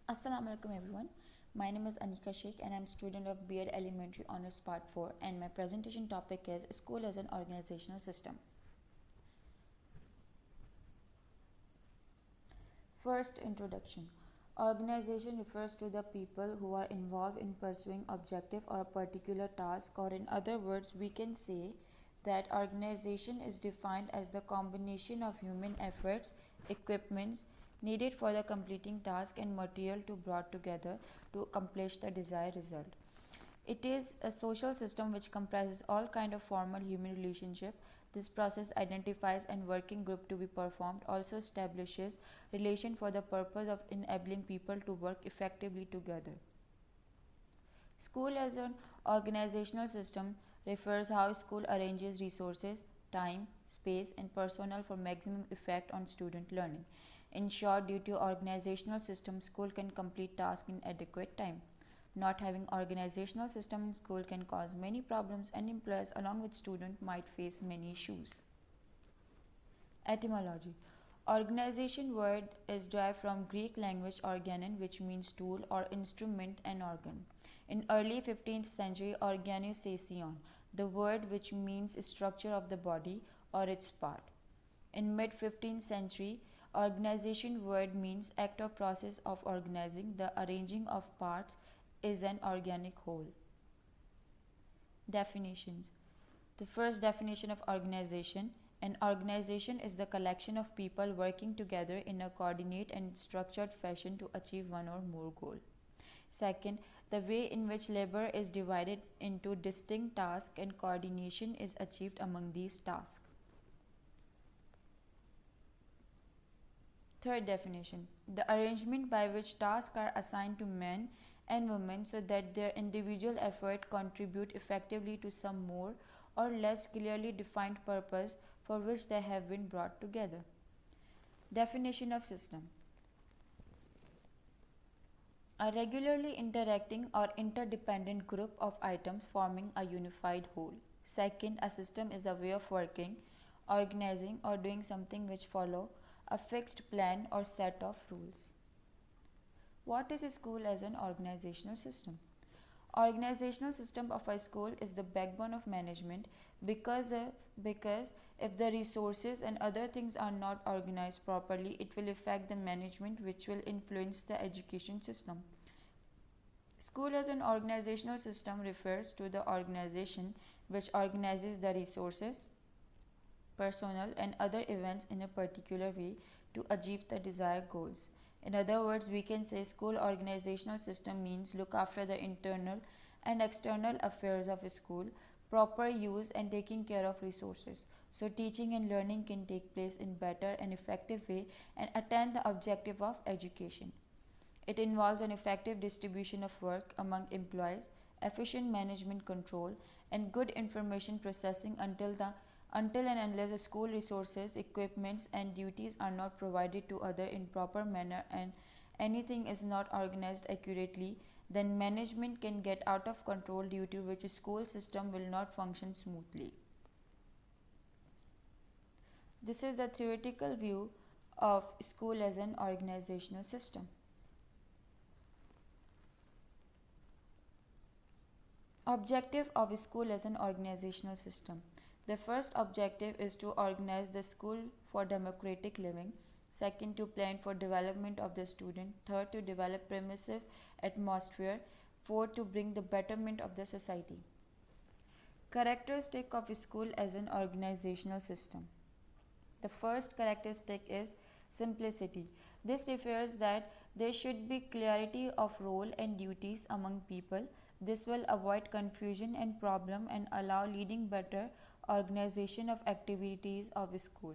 Assalamu alaikum everyone. My name is Anika Sheikh and I'm student of B.Ed Elementary Honors Part 4 and my presentation topic is School as an Organizational System. First, introduction. Organization refers to the people who are involved in pursuing objective or a particular task, or in other words, we can say that organization is defined as the combination of human efforts, equipments needed for the completing task and material to brought together to accomplish the desired result. It is a social system which comprises all kind of formal human relationship. This process identifies and working group to be performed, also establishes relation for the purpose of enabling people to work effectively together. School as an organizational system refers how school arranges resources, time, space and personnel for maximum effect on student learning. In short, due to organizational system, school can complete tasks in adequate time. Not having organizational system in school can cause many problems and employers along with students might face many issues. Etymology. Organization word is derived from Greek language organon, which means tool or instrument and organ. In early 15th century, organization, the word which means structure of the body or its part. In mid 15th century, organization word means act or process of organizing. The arranging of parts is an organic whole. Definitions. The first definition of organization: an organization is the collection of people working together in a coordinate and structured fashion to achieve one or more goal. Second, the way in which labor is divided into distinct tasks and coordination is achieved among these tasks. Third definition: the arrangement by which tasks are assigned to men and women so that their individual effort contribute effectively to some more or less clearly defined purpose for which they have been brought together. Definition of system: a regularly interacting or interdependent group of items forming a unified whole. Second, a system is a way of working, organizing, or doing something which follow a fixed plan or set of rules. What is a school as an organizational system? Organizational system of a school is the backbone of management because if the resources and other things are not organized properly, it will affect the management, which will influence the education system. School as an organizational system refers to the organization which organizes the resources, personnel and other events in a particular way to achieve the desired goals. In other words, we can say school organizational system means look after the internal and external affairs of a school, proper use and taking care of resources. So teaching and learning can take place in better and effective way and attain the objective of education. It involves an effective distribution of work among employees, efficient management control, and good information processing until and unless the school resources, equipments, and duties are not provided to other in proper manner and anything is not organized accurately, then management can get out of control due to which a school system will not function smoothly. This is the theoretical view of school as an organizational system. Objective of a school as an organizational system. The first objective is to organize the school for democratic living. Second, to plan for development of the student. Third, to develop permissive atmosphere. Fourth, to bring the betterment of the society. Characteristic of a school as an organizational system. The first characteristic is simplicity. This refers that there should be clarity of role and duties among people. This will avoid confusion and problem and allow leading better organization of activities of a school.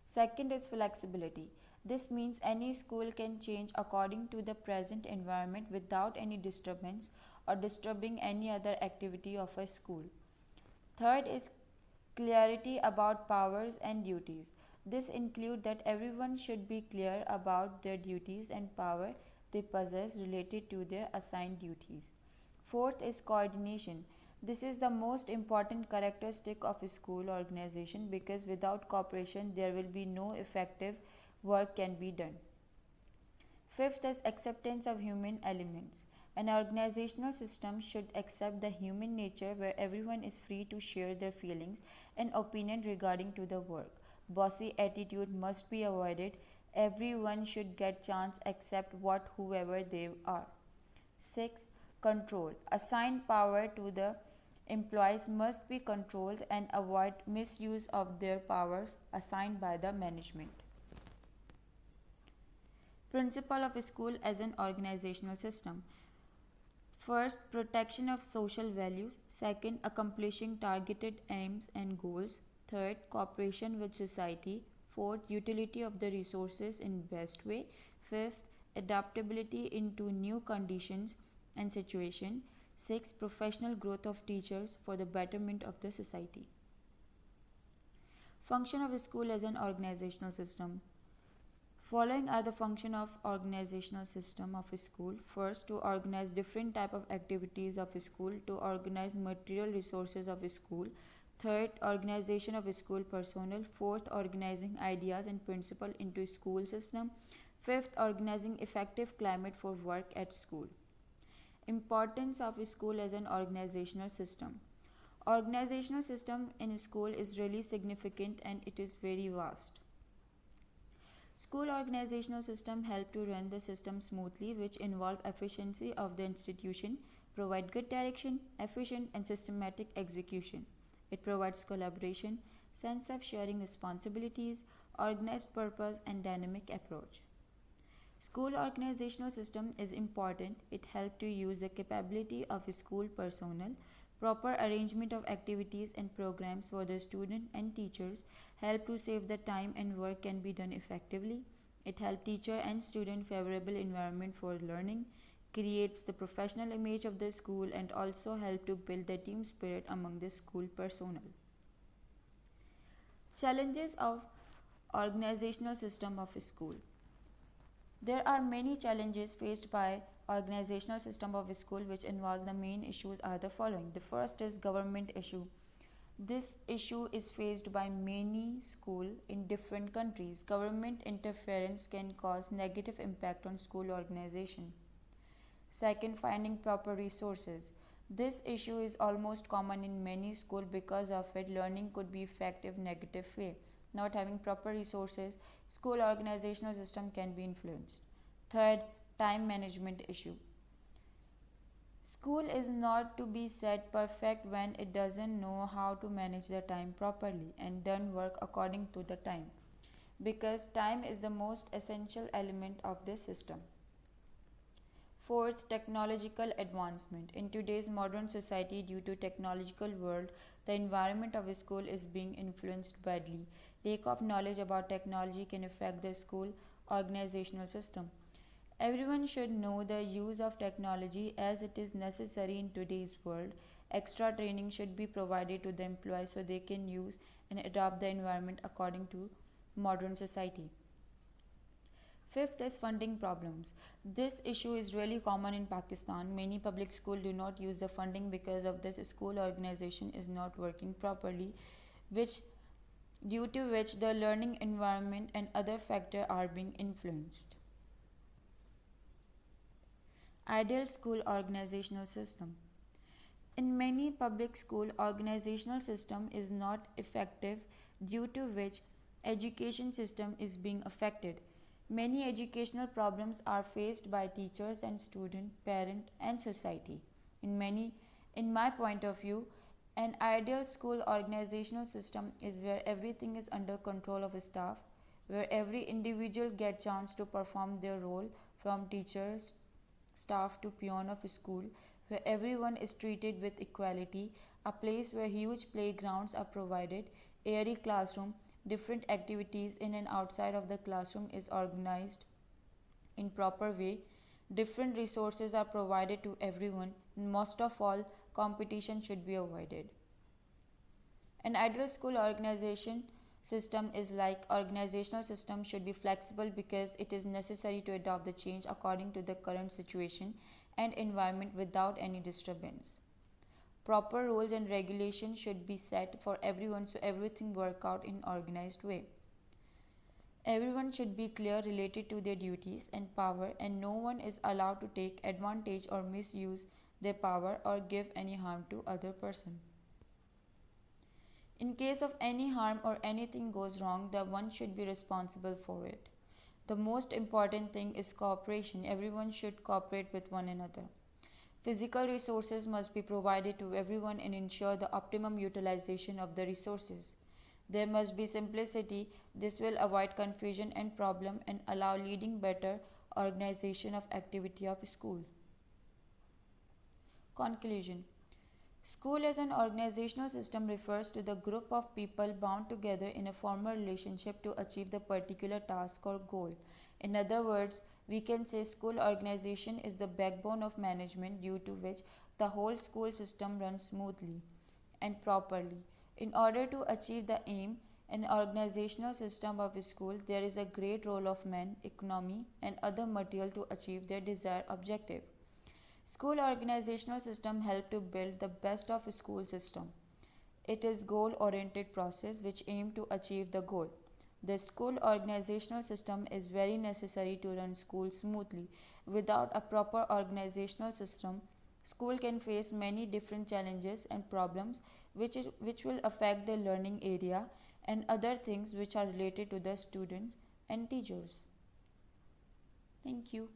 Second is flexibility. This means any school can change according to the present environment without any disturbance or disturbing any other activity of a school. Third is clarity about powers and duties. This includes that everyone should be clear about their duties and power they possess related to their assigned duties. Fourth is coordination. This is the most important characteristic of a school organization because without cooperation there will be no effective work can be done. Fifth is acceptance of human elements. An organizational system should accept the human nature where everyone is free to share their feelings and opinion regarding to the work. Bossy attitude must be avoided. Everyone should get chance accept what whoever they are. 6. Control. Assign power to the employees must be controlled and avoid misuse of their powers assigned by the management. Principle of a school as an organizational system. First, protection of social values. Second, accomplishing targeted aims and goals. Third, cooperation with society. Fourth, utility of the resources in best way. Fifth, adaptability into new conditions and situation. Sixth, professional growth of teachers for the betterment of the society. Function of a school as an organizational system. Following are the function of organizational system of a school. First, to organize different type of activities of a school, to organize material resources of a school. Third, organization of a school personnel. Fourth, organizing ideas and principle into school system. Fifth, organizing effective climate for work at school. Importance of a school as an organizational system. Organizational system in a school is really significant and it is very vast. School organizational system help to run the system smoothly, which involve efficiency of the institution, provide good direction, efficient and systematic execution. It provides collaboration, sense of sharing responsibilities, organized purpose and dynamic approach. School organizational system is important. It helps to use the capability of school personnel. Proper arrangement of activities and programs for the student and teachers help to save the time and work can be done effectively. It helps teacher and student favorable environment for learning, creates the professional image of the school and also help to build the team spirit among the school personnel. Challenges of organizational system of a school. There are many challenges faced by organizational system of a school which involve the main issues are the following. The first is government issue. This issue is faced by many schools in different countries. Government interference can cause negative impact on school organization. Second, finding proper resources. This issue is almost common in many schools. Because of it, learning could be effective negative way. Not having proper resources, school organizational system can be influenced. Third, time management issue. School is not to be said perfect when it doesn't know how to manage the time properly and done work according to the time, because time is the most essential element of this system. Fourth, technological advancement. In today's modern society, due to technological world, the environment of a school is being influenced badly. Lack of knowledge about technology can affect the school organizational system. Everyone should know the use of technology as it is necessary in today's world. Extra training should be provided to the employees so they can use and adopt the environment according to modern society. Fifth is funding problems. This issue is really common in Pakistan. Many public schools do not use the funding because of this school organization is not working properly, which due to which the learning environment and other factors are being influenced. Ideal school organizational system. In many public school organizational system is not effective, due to which education system is being affected. Many educational problems are faced by teachers and student, parent and society. In my point of view, an ideal school organizational system is where everything is under control of staff, where every individual gets chance to perform their role, from teachers, staff to peon of school, where everyone is treated with equality, a place where huge playgrounds are provided, airy classroom, different activities in and outside of the classroom is organized in proper way, different resources are provided to everyone, and most of all, competition should be avoided. An ideal school organization system is like organizational system should be flexible because it is necessary to adopt the change according to the current situation and environment without any disturbance. Proper rules and regulations should be set for everyone so everything work out in organized way. Everyone should be clear related to their duties and power, and no one is allowed to take advantage or misuse their power or give any harm to other person. In case of any harm or anything goes wrong, the one should be responsible for it. The most important thing is cooperation. Everyone should cooperate with one another. Physical resources must be provided to everyone and ensure the optimum utilization of the resources. There must be simplicity. This will avoid confusion and problem and allow leading better organization of activity of school. Conclusion. School as an organizational system refers to the group of people bound together in a formal relationship to achieve the particular task or goal. In other words, we can say school organization is the backbone of management due to which the whole school system runs smoothly and properly. In order to achieve the aim and organizational system of a school, there is a great role of men, economy, and other material to achieve their desired objective. School organizational system help to build the best of a school system. It is goal oriented process which aim to achieve the goal. The school organizational system is very necessary to run school smoothly. Without a proper organizational system, school can face many different challenges and problems which will affect the learning area and other things which are related to the students and teachers. Thank you.